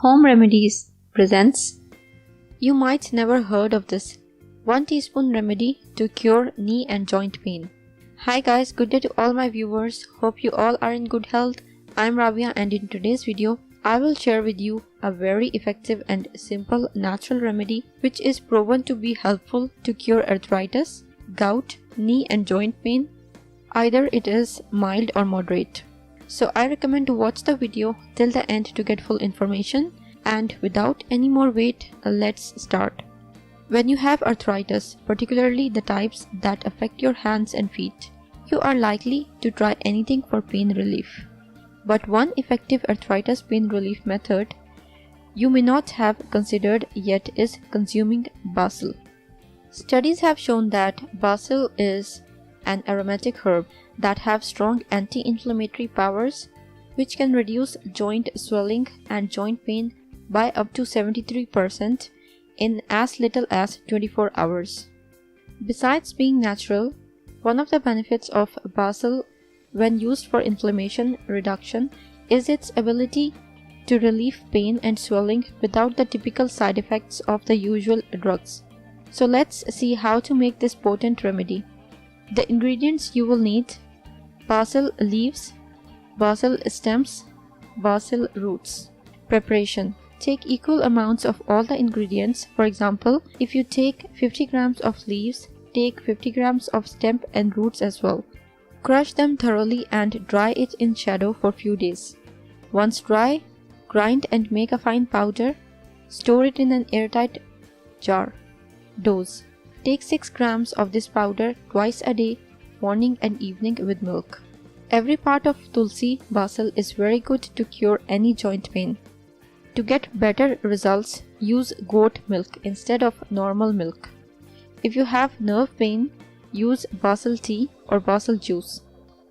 Home Remedies presents. You might never heard of this 1 teaspoon remedy to cure knee and joint pain. Hi guys, good day to all my viewers. Hope you all are in good health. I'm Rabia and in today's video, I will share with you a very effective and simple natural remedy which is proven to be helpful to cure arthritis, gout, knee and joint pain. Either it is mild or moderate. So I recommend to watch the video till the end to get full information, and without any more wait, let's start. When you have arthritis, particularly the types that affect your hands and feet, you are likely to try anything for pain relief. But one effective arthritis pain relief method you may not have considered yet is consuming basil. Studies have shown that basil is an aromatic herb that have strong anti-inflammatory powers which can reduce joint swelling and joint pain by up to 73% in as little as 24 hours. Besides being natural, one of the benefits of basil when used for inflammation reduction is its ability to relieve pain and swelling without the typical side effects of the usual drugs. So let's see how to make this potent remedy. The ingredients you will need: basil leaves, basil stems, basil roots. Preparation: take equal amounts of all the ingredients. For example, if you take 50 grams of leaves, take 50 grams of stem and roots as well. Crush them thoroughly and dry it in shadow for few days. Once dry, grind and make a fine powder. Store it in an airtight jar. Dose: take 6 grams of this powder twice a day, morning and evening with milk. Every part of tulsi basil is very good to cure any joint pain. To get better results, use goat milk instead of normal milk. If you have nerve pain, use basil tea or basil juice.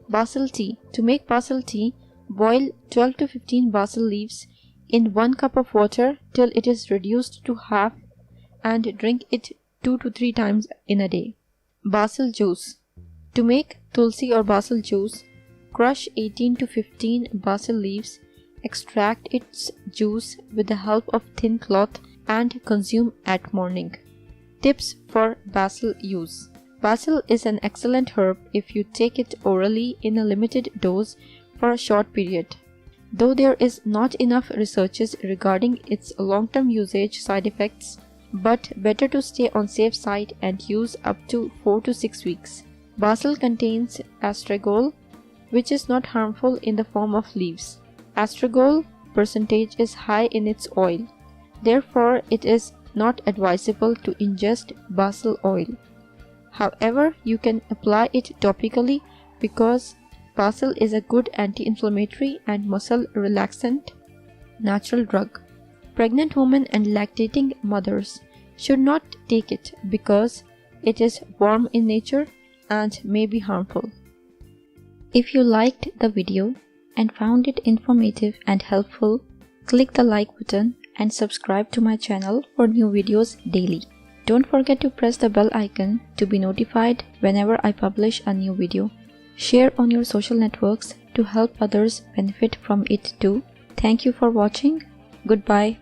Basil tea. To make basil tea, boil 12 to 15 basil leaves in 1 cup of water till it is reduced to half and drink it 2 to 3 times in a day. Basil juice. To make tulsi or basil juice, crush 18 to 15 basil leaves, extract its juice with the help of thin cloth and consume at morning. Tips for basil use. Basil is an excellent herb if you take it orally in a limited dose for a short period. Though there is not enough researches regarding its long-term usage side effects, but better to stay on safe side and use up to 4 to 6 weeks. Basil contains astragol, which is not harmful in the form of leaves. Astragol percentage is high in its oil. Therefore, it is not advisable to ingest basil oil. However, you can apply it topically because basil is a good anti-inflammatory and muscle relaxant natural drug. Pregnant women and lactating mothers should not take it because it is warm in nature and may be harmful. If you liked the video and found it informative and helpful, click the like button and subscribe to my channel for new videos daily. Don't forget to press the bell icon to be notified whenever I publish a new video. Share on your social networks to help others benefit from it too. Thank you for watching. Goodbye.